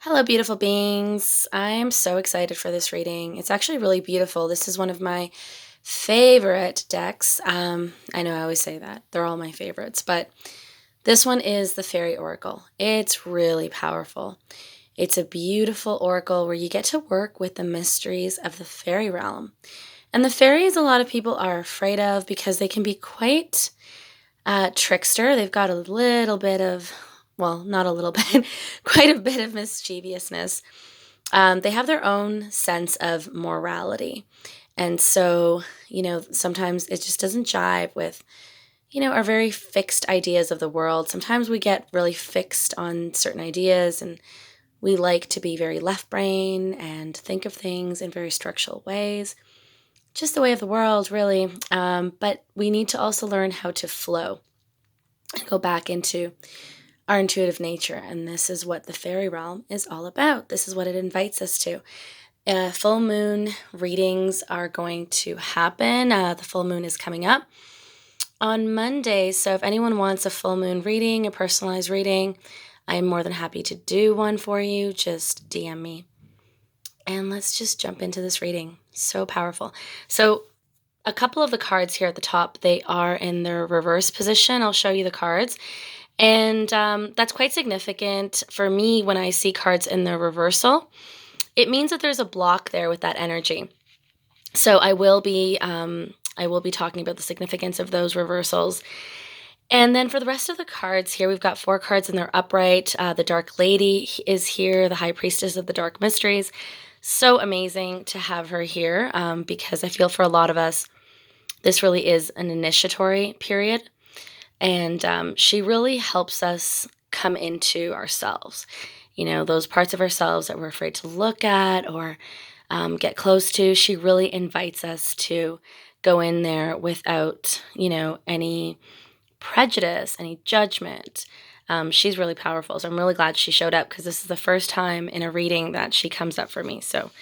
Hello, beautiful beings. I am so excited for this reading. It's actually really beautiful. This is one of my favorite decks. I know I always say that. They're all my favorites, but this one is the Fairy Oracle. It's really powerful. It's a beautiful oracle where you get to work with the mysteries of the fairy realm. And the fairies, a lot of people are afraid of because they can be quite trickster. They've got a little bit of, well, not a little bit, quite a bit of mischievousness. They have their own sense of morality. And so, sometimes it just doesn't jive with, our very fixed ideas of the world. Sometimes we get really fixed on certain ideas and we like to be very left brain and think of things in very structural ways. Just the way of the world, really. But we need to also learn how to flow and go back into our intuitive nature. And this is what the fairy realm is all about. This is what it invites us to. Full moon readings are going to happen. The full moon is coming up on Monday. So if anyone wants a full moon reading, a personalized reading, I'm more than happy to do one for you. Just DM me. And let's just jump into this reading. So powerful. So a couple of the cards here at the top, they are in their reverse position. I'll show you the cards. And that's quite significant for me when I see cards in the reversal. It means that there's a block there with that energy. So I will be talking about the significance of those reversals. And then for the rest of the cards here, we've got 4 cards in their upright. The Dark Lady is here, the High Priestess of the Dark Mysteries. So amazing to have her here because I feel for a lot of us, this really is an initiatory period. And she really helps us come into ourselves. Those parts of ourselves that we're afraid to look at or get close to. She really invites us to go in there without, any prejudice, any judgment. She's really powerful. So I'm really glad she showed up because this is the first time in a reading that she comes up for me. So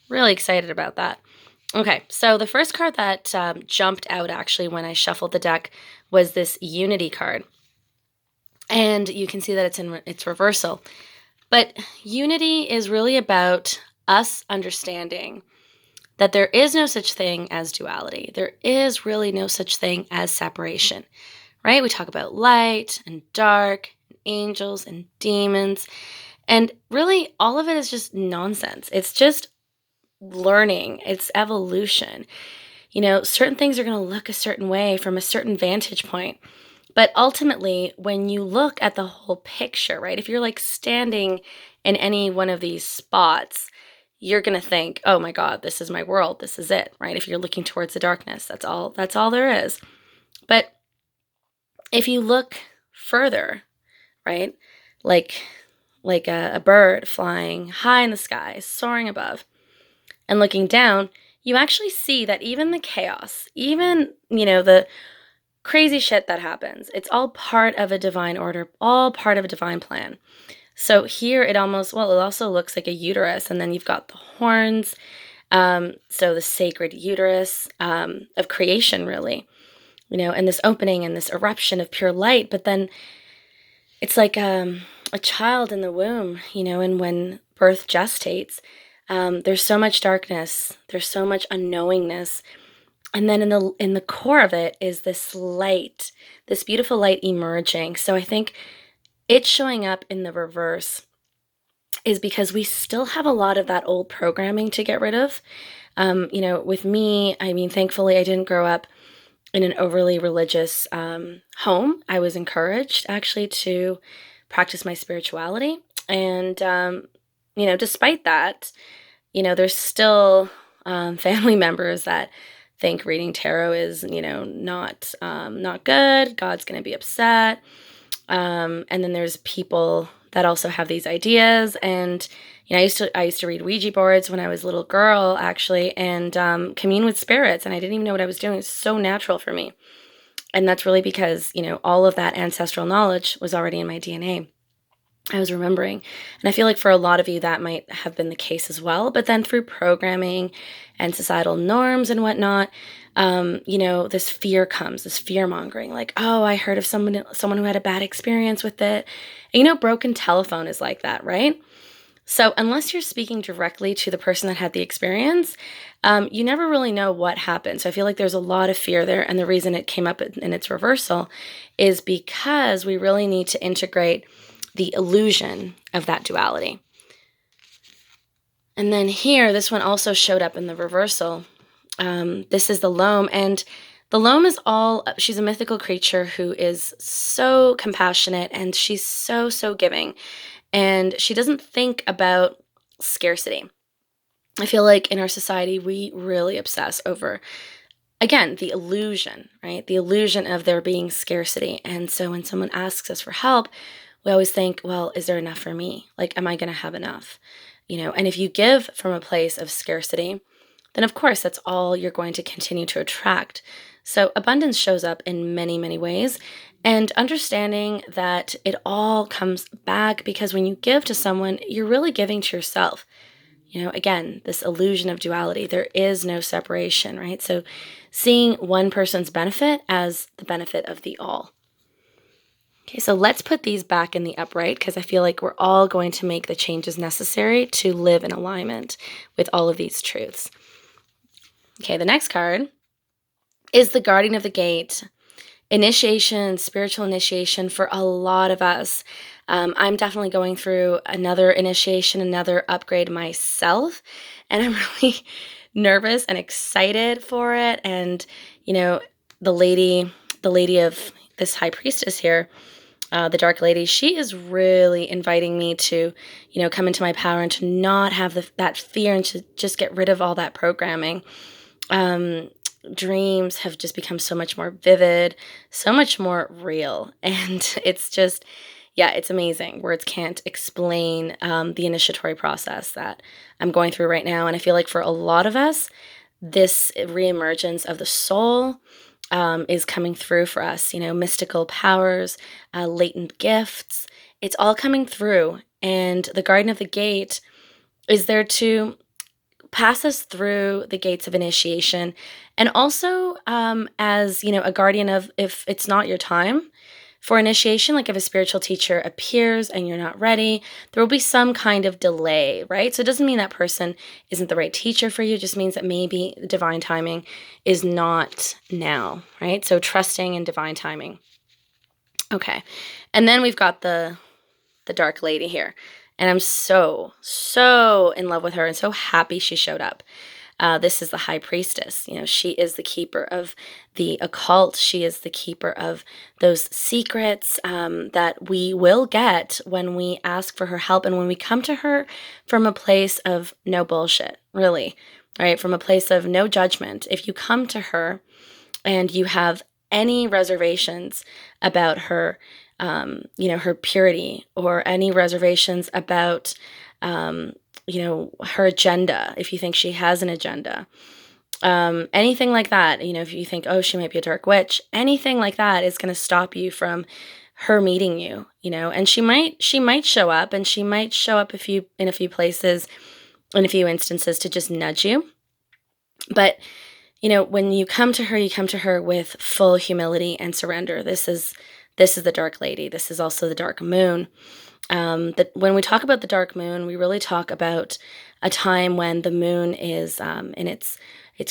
really excited about that. Okay, so the first card that jumped out actually when I shuffled the deck was this Unity card. And you can see that it's in its reversal. But Unity is really about us understanding that there is no such thing as duality. There is really no such thing as separation, right? We talk about light and dark, and angels and demons, and really all of it is just nonsense. It's just learning, it's evolution. Certain things are going to look a certain way from a certain vantage point. But ultimately, when you look at the whole picture, right, if you're like standing in any one of these spots, you're going to think, oh my God, this is my world. This is it, right? If you're looking towards the darkness, that's all there is. But if you look further, right, like a bird flying high in the sky, soaring above, and looking down, you actually see that even the chaos, even, the crazy shit that happens, it's all part of a divine order, all part of a divine plan. So here it also looks like a uterus, and then you've got the horns, so the sacred uterus of creation, really, and this opening and this eruption of pure light. But then it's like a child in the womb, and when birth gestates, there's so much darkness, there's so much unknowingness, and then in the core of it is this light, this beautiful light emerging. So I think it's showing up in the reverse is because we still have a lot of that old programming to get rid of. With me, thankfully I didn't grow up in an overly religious home. I was encouraged actually to practice my spirituality. And, despite that, there's still family members that think reading tarot is, not good. God's going to be upset. And then there's people that also have these ideas. And, I used to read Ouija boards when I was a little girl, actually, and commune with spirits. And I didn't even know what I was doing. It's so natural for me. And that's really because, all of that ancestral knowledge was already in my DNA. I was remembering. And I feel like for a lot of you, that might have been the case as well. But then through programming and societal norms and whatnot, this fear comes, this fear mongering, like, oh, I heard of someone who had a bad experience with it. And, broken telephone is like that, right? So unless you're speaking directly to the person that had the experience, you never really know what happened. So I feel like there's a lot of fear there. And the reason it came up in its reversal is because we really need to integrate the illusion of that duality. And then here, this one also showed up in the reversal. This is the loam. And the loam is she's a mythical creature who is so compassionate, and she's so, so giving. And she doesn't think about scarcity. I feel like in our society, we really obsess over, again, the illusion, right? The illusion of there being scarcity. And so when someone asks us for help, we always think, well, is there enough for me? Like, am I going to have enough? And if you give from a place of scarcity, then of course that's all you're going to continue to attract. So abundance shows up in many, many ways. And understanding that it all comes back, because when you give to someone, you're really giving to yourself. Again, this illusion of duality, there is no separation, right? So seeing one person's benefit as the benefit of the all. Okay, so let's put these back in the upright, because I feel like we're all going to make the changes necessary to live in alignment with all of these truths. Okay, the next card is the Guardian of the Gate. Initiation, spiritual initiation for a lot of us. I'm definitely going through another initiation, another upgrade myself, and I'm really nervous and excited for it. And the lady of this high priestess here, the dark lady, she is really inviting me to, come into my power and to not have that fear, and to just get rid of all that programming. Dreams have just become so much more vivid, so much more real. And it's just, it's amazing. Words can't explain the initiatory process that I'm going through right now. And I feel like for a lot of us, this reemergence of the soul is coming through for us. Mystical powers, latent gifts, it's all coming through. And the Guardian of the Gate is there to pass us through the gates of initiation, and also as a guardian of, if it's not your time for initiation, like if a spiritual teacher appears and you're not ready, there will be some kind of delay, right? So it doesn't mean that person isn't the right teacher for you. It just means that maybe divine timing is not now, right? So trusting in divine timing. Okay, and then we've got the dark lady here. And I'm so, so in love with her, and so happy she showed up. This is the high priestess. She is the keeper of the occult. She is the keeper of those secrets that we will get when we ask for her help, and when we come to her from a place of no bullshit, really, right? From a place of no judgment. If you come to her and you have any reservations about her, her purity, or any reservations about, her agenda, if you think she has an agenda, anything like that, if you think, oh, she might be a dark witch, anything like that is going to stop you from her meeting you, and she might show up, and she might show up in a few places, in a few instances, to just nudge you. But when you come to her with full humility and surrender. This is the dark lady. This is also the dark moon. That when we talk about the dark moon, we really talk about a time when the moon is in its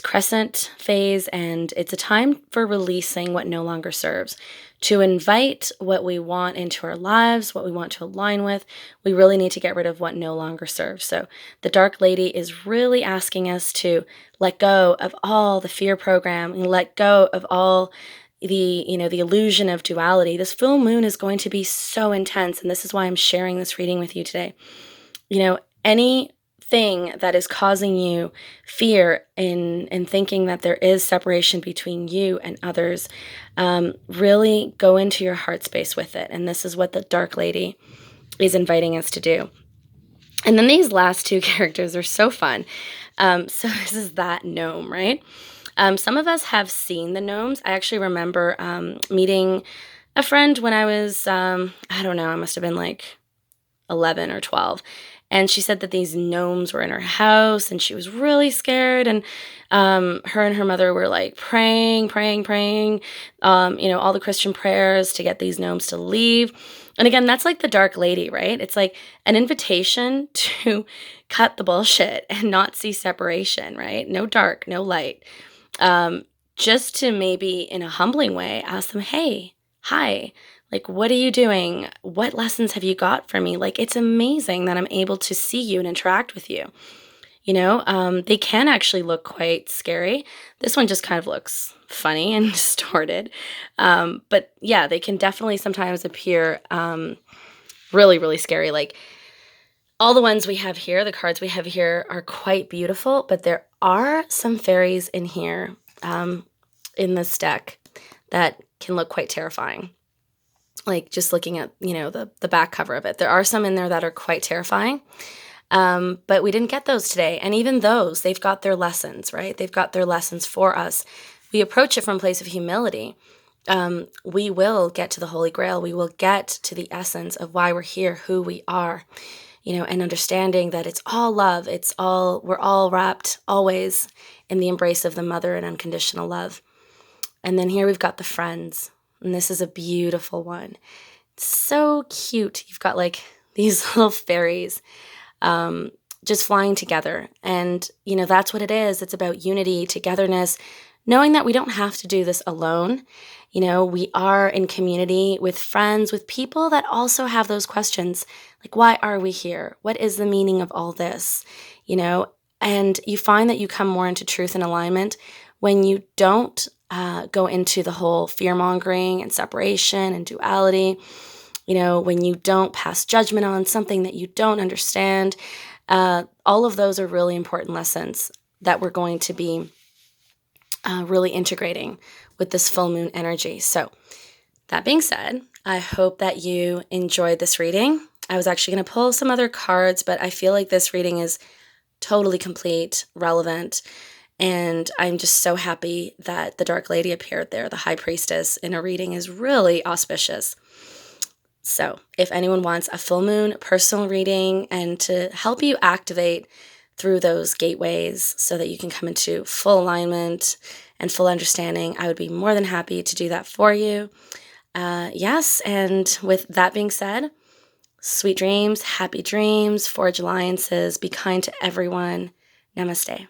crescent phase, and it's a time for releasing what no longer serves, to invite what we want into our lives, what we want to align with. We really need to get rid of what no longer serves. So the dark lady is really asking us to let go of all the fear programming, let go of all the illusion of duality. This full moon is going to be so intense, and this is why I'm sharing this reading with you today. Anything that is causing you fear in thinking that there is separation between you and others, really go into your heart space with it. And this is what the dark lady is inviting us to do. And then these last two characters are so fun. So this is that gnome, right? Some of us have seen the gnomes. I actually remember meeting a friend when I was, I don't know, I must have been like 11 or 12. And she said that these gnomes were in her house and she was really scared. And her and her mother were like praying, all the Christian prayers to get these gnomes to leave. And again, that's like the dark lady, right? It's like an invitation to cut the bullshit and not see separation, right? No dark, no light. Just to maybe in a humbling way ask them, hey, hi, like, what are you doing? What lessons have you got for me? Like, it's amazing that I'm able to see you and interact with you. They can actually look quite scary. This one just kind of looks funny and distorted. But yeah, they can definitely sometimes appear really, really scary. Like all the ones we have here, the cards we have here are quite beautiful, but there are some fairies in here in this deck that can look quite terrifying. Like just looking at, the back cover of it. There are some in there that are quite terrifying. But we didn't get those today. And even those, they've got their lessons, right? They've got their lessons for us. We approach it from a place of humility. We will get to the Holy Grail. We will get to the essence of why we're here, who we are, and understanding that it's all love. We're all wrapped always in the embrace of the mother and unconditional love. And then here we've got the friends. And this is a beautiful one. It's so cute. You've got like these little fairies just flying together. And, that's what it is. It's about unity, togetherness, knowing that we don't have to do this alone. We are in community with friends, with people that also have those questions. Like, why are we here? What is the meaning of all this? And you find that you come more into truth and alignment when you don't go into the whole fear-mongering and separation and duality. When you don't pass judgment on something that you don't understand. All of those are really important lessons that we're going to be really integrating with this full moon energy. So that being said, I hope that you enjoyed this reading. I was actually going to pull some other cards, but I feel like this reading is totally complete, relevant, and I'm just so happy that the Dark Lady appeared there. The High Priestess in a reading is really auspicious. So if anyone wants a full moon personal reading and to help you activate through those gateways so that you can come into full alignment and full understanding, I would be more than happy to do that for you. Yes, and with that being said, sweet dreams, happy dreams, forge alliances, be kind to everyone. Namaste.